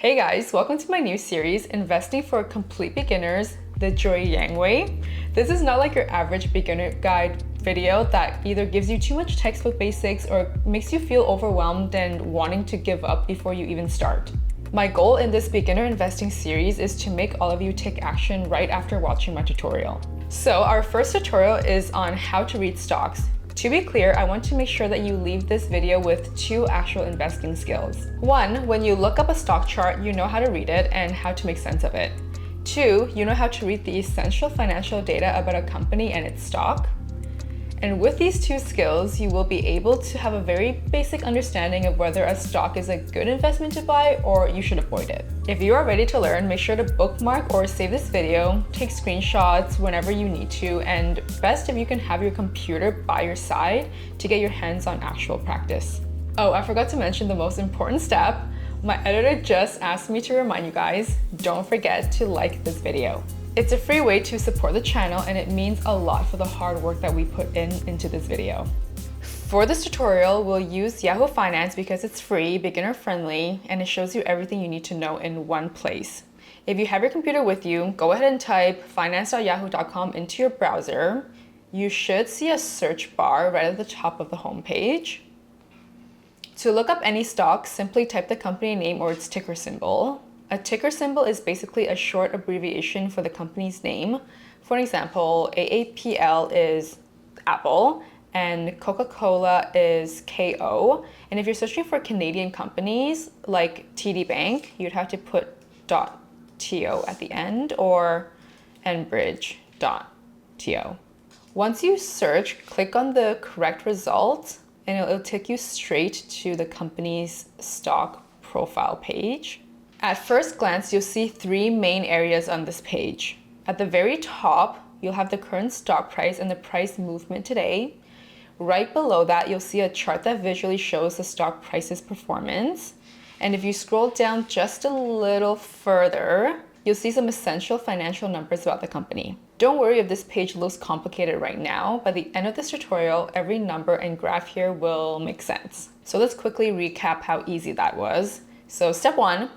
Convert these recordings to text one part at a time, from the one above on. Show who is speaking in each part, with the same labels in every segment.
Speaker 1: Hey guys, welcome to my new series, Investing for Complete Beginners, the Joy Yang Way. This is not like your average beginner guide video that either gives you too much textbook basics or makes you feel overwhelmed and wanting to give up before you even start. My goal in this beginner investing series is to make all of you take action right after watching my tutorial. So our first tutorial is on how to read stocks. To be clear, I want to make sure that you leave this video with 2 actual investing skills. 1, when you look up a stock chart, you know how to read it and how to make sense of it. 2, you know how to read the essential financial data about a company and its stock. And with these 2 skills, you will be able to have a very basic understanding of whether a stock is a good investment to buy or you should avoid it. If you are ready to learn, make sure to bookmark or save this video, take screenshots whenever you need to, and best if you can have your computer by your side to get your hands on actual practice. Oh, I forgot to mention the most important step. My editor just asked me to remind you guys, don't forget to like this video. It's a free way to support the channel and it means a lot for the hard work that we put into this video. For this tutorial, we'll use Yahoo Finance because it's free, beginner friendly, and it shows you everything you need to know in one place. If you have your computer with you, go ahead and type finance.yahoo.com into your browser. You should see a search bar right at the top of the home page. To look up any stock, simply type the company name or its ticker symbol. A ticker symbol is basically a short abbreviation for the company's name. For example, AAPL is Apple and Coca-Cola is KO. And if you're searching for Canadian companies like TD Bank, you'd have to put .to at the end or Enbridge.to. Once you search, click on the correct result and it'll take you straight to the company's stock profile page. At first glance, you'll see 3 main areas on this page. At the very top, you'll have the current stock price and the price movement today. Right below that, you'll see a chart that visually shows the stock price's performance. And if you scroll down just a little further, you'll see some essential financial numbers about the company. Don't worry if this page looks complicated right now. By the end of this tutorial, every number and graph here will make sense. So let's quickly recap how easy that was. So step 1,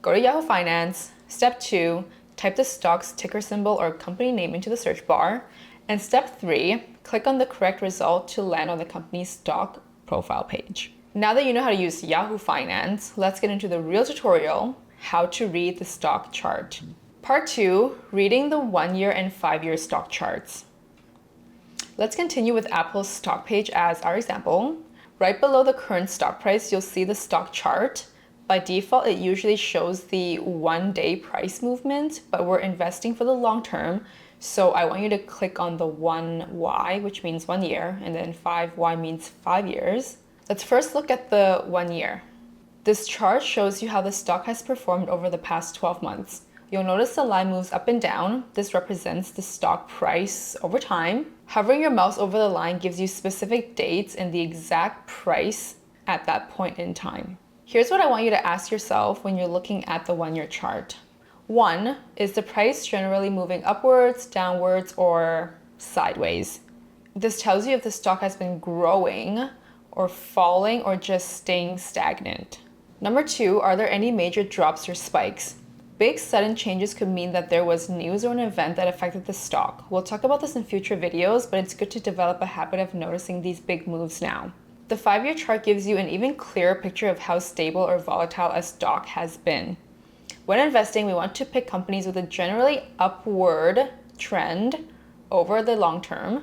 Speaker 1: go to Yahoo Finance. Step 2, type the stock's ticker symbol or company name into the search bar. And step 3, click on the correct result to land on the company's stock profile page. Now that you know how to use Yahoo Finance, let's get into the real tutorial, how to read the stock chart. Part 2, reading the 1-year and 5-year stock charts. Let's continue with Apple's stock page as our example. Right below the current stock price, you'll see the stock chart. By default, it usually shows the 1-day price movement, but we're investing for the long term. So I want you to click on the 1Y, which means 1 year, and then 5Y means 5 years. Let's first look at the 1 year. This chart shows you how the stock has performed over the past 12 months. You'll notice the line moves up and down. This represents the stock price over time. Hovering your mouse over the line gives you specific dates and the exact price at that point in time. Here's what I want you to ask yourself when you're looking at the 1-year chart. 1, is the price generally moving upwards, downwards, or sideways? This tells you if the stock has been growing or falling or just staying stagnant. Number 2, are there any major drops or spikes? Big sudden changes could mean that there was news or an event that affected the stock. We'll talk about this in future videos, but it's good to develop a habit of noticing these big moves now. The 5-year chart gives you an even clearer picture of how stable or volatile a stock has been. When investing, we want to pick companies with a generally upward trend over the long term.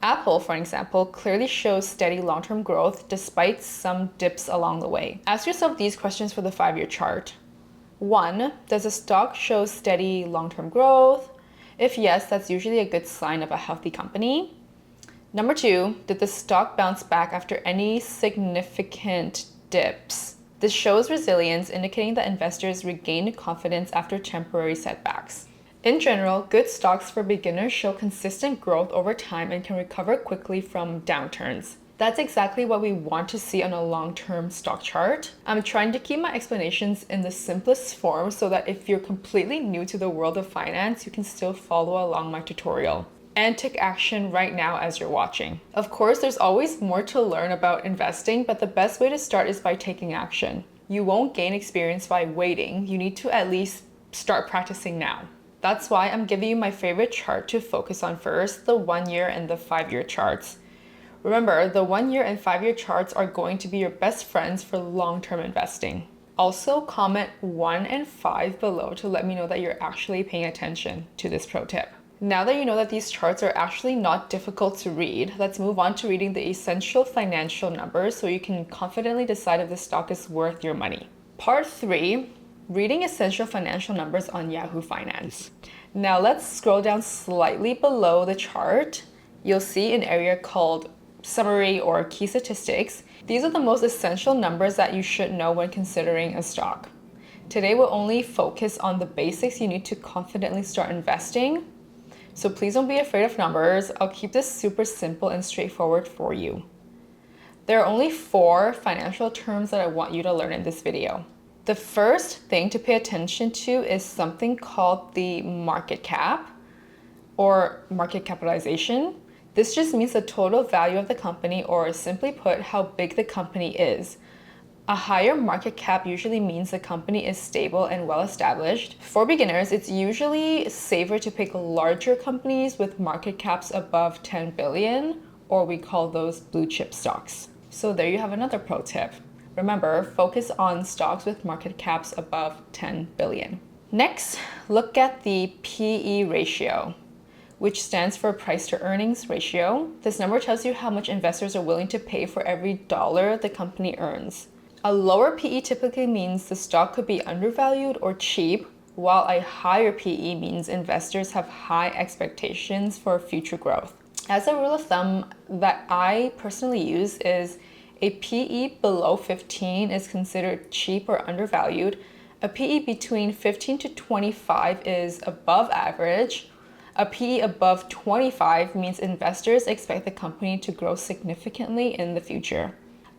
Speaker 1: Apple, for example, clearly shows steady long-term growth despite some dips along the way. Ask yourself these questions for the 5-year chart. 1, does the stock show steady long-term growth? If yes, that's usually a good sign of a healthy company. Number 2, did the stock bounce back after any significant dips? This shows resilience, indicating that investors regained confidence after temporary setbacks. In general, good stocks for beginners show consistent growth over time and can recover quickly from downturns. That's exactly what we want to see on a long-term stock chart. I'm trying to keep my explanations in the simplest form so that if you're completely new to the world of finance, you can still follow along my tutorial and take action right now as you're watching. Of course, there's always more to learn about investing, but the best way to start is by taking action. You won't gain experience by waiting. You need to at least start practicing now. That's why I'm giving you my favorite chart to focus on first, the 1 year and the 5 year charts. Remember, the 1 year and 5 year charts are going to be your best friends for long-term investing. Also, comment 1 and 5 below to let me know that you're actually paying attention to this pro tip. Now that you know that these charts are actually not difficult to read, let's move on to reading the essential financial numbers so you can confidently decide if the stock is worth your money. Part 3, reading essential financial numbers on Yahoo Finance. Now let's scroll down slightly below the chart. You'll see an area called summary or key statistics. These are the most essential numbers that you should know when considering a stock. Today we'll only focus on the basics you need to confidently start investing. So please don't be afraid of numbers. I'll keep this super simple and straightforward for you. There are only 4 financial terms that I want you to learn in this video. The first thing to pay attention to is something called the market cap or market capitalization. This just means the total value of the company, or simply put, how big the company is. A higher market cap usually means the company is stable and well established. For beginners, it's usually safer to pick larger companies with market caps above 10 billion, or we call those blue chip stocks. So there you have another pro tip. Remember, focus on stocks with market caps above 10 billion. Next, look at the PE ratio, which stands for price to earnings ratio. This number tells you how much investors are willing to pay for every dollar the company earns. A lower PE typically means the stock could be undervalued or cheap, while a higher PE means investors have high expectations for future growth. As a rule of thumb that I personally use is a PE below 15 is considered cheap or undervalued. A PE between 15 to 25 is above average. A PE above 25 means investors expect the company to grow significantly in the future.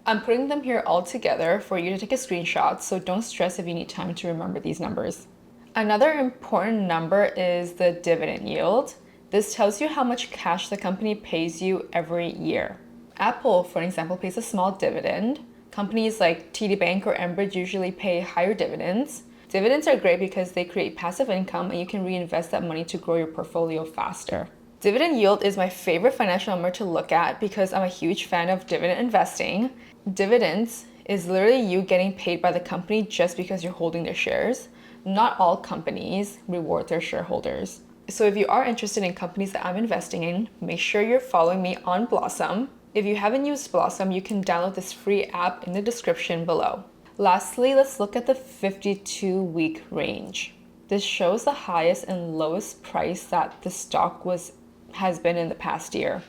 Speaker 1: I'm putting them here all together for you to take a screenshot, so don't stress if you need time to remember these numbers. Another important number is the dividend yield. This tells you how much cash the company pays you every year. Apple, for example, pays a small dividend. Companies like TD Bank or Enbridge usually pay higher dividends. Dividends are great because they create passive income and you can reinvest that money to grow your portfolio faster. Dividend yield is my favorite financial number to look at because I'm a huge fan of dividend investing. Dividends is literally you getting paid by the company just because you're holding their shares. Not all companies reward their shareholders. So if you are interested in companies that I'm investing in, make sure you're following me on Blossom. If you haven't used Blossom, you can download this free app in the description below. Lastly, let's look at the 52-week range. This shows the highest and lowest price that the stock has been in the past year.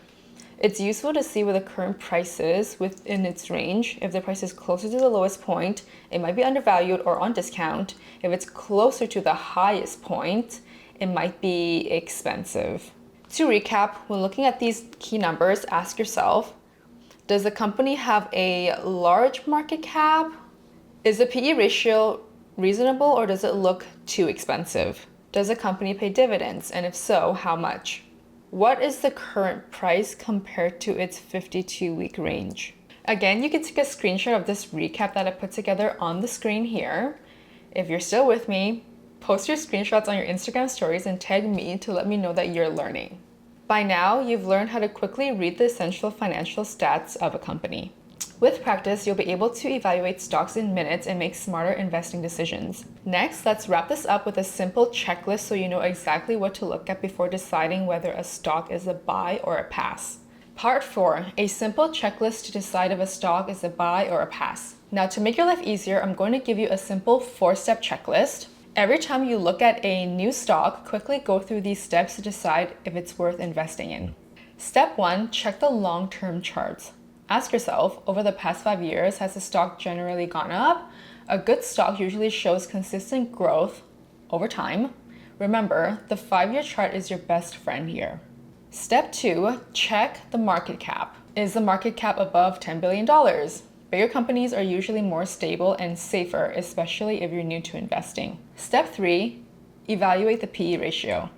Speaker 1: It's useful to see where the current price is within its range. If the price is closer to the lowest point, it might be undervalued or on discount. If it's closer to the highest point, it might be expensive. To recap, when looking at these key numbers, ask yourself, does the company have a large market cap? Is the PE ratio reasonable or does it look too expensive? Does the company pay dividends? And if so, how much? What is the current price compared to its 52-week range? Again, you can take a screenshot of this recap that I put together on the screen here. If you're still with me, post your screenshots on your Instagram stories and tag me to let me know that you're learning. By now, you've learned how to quickly read the essential financial stats of a company. With practice, you'll be able to evaluate stocks in minutes and make smarter investing decisions. Next, let's wrap this up with a simple checklist so you know exactly what to look at before deciding whether a stock is a buy or a pass. Part 4, a simple checklist to decide if a stock is a buy or a pass. Now, to make your life easier, I'm going to give you a simple 4-step checklist. Every time you look at a new stock, quickly go through these steps to decide if it's worth investing in. Step 1, check the long-term charts. Ask yourself, over the past 5 years, has the stock generally gone up? A good stock usually shows consistent growth over time. Remember, the 5-year chart is your best friend here. Step 2, check the market cap. Is the market cap above $10 billion? Bigger companies are usually more stable and safer, especially if you're new to investing. Step 3, evaluate the PE ratio.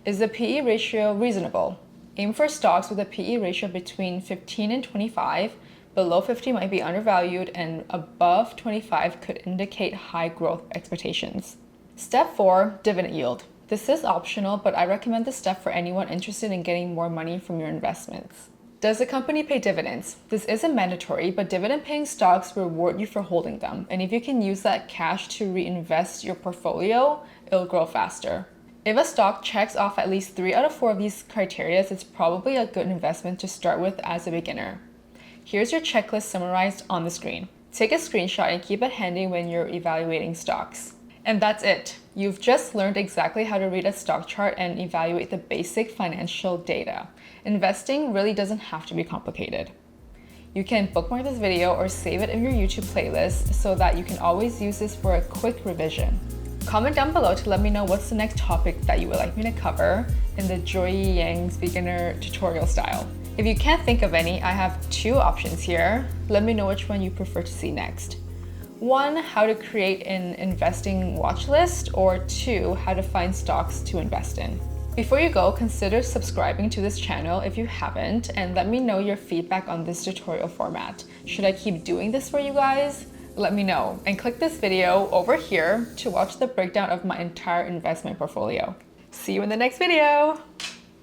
Speaker 1: Is the PE ratio reasonable? Aim for stocks with a PE ratio between 15 and 25. Below 50 might be undervalued, and above 25 could indicate high growth expectations. Step 4, dividend yield. This is optional, but I recommend this step for anyone interested in getting more money from your investments. Does the company pay dividends? This isn't mandatory, but dividend paying stocks reward you for holding them. And if you can use that cash to reinvest your portfolio, it'll grow faster. If a stock checks off at least 3 out of 4 of these criteria, it's probably a good investment to start with as a beginner. Here's your checklist summarized on the screen. Take a screenshot and keep it handy when you're evaluating stocks. And that's it. You've just learned exactly how to read a stock chart and evaluate the basic financial data. Investing really doesn't have to be complicated. You can bookmark this video or save it in your YouTube playlist so that you can always use this for a quick revision. Comment down below to let me know what's the next topic that you would like me to cover in the Joy Yang's beginner tutorial style. If you can't think of any, I have 2 options here. Let me know which one you prefer to see next. 1, how to create an investing watch list, or 2, how to find stocks to invest in. Before you go, consider subscribing to this channel if you haven't, and let me know your feedback on this tutorial format. Should I keep doing this for you guys? Let me know, and click this video over here to watch the breakdown of my entire investment portfolio. See you in the next video!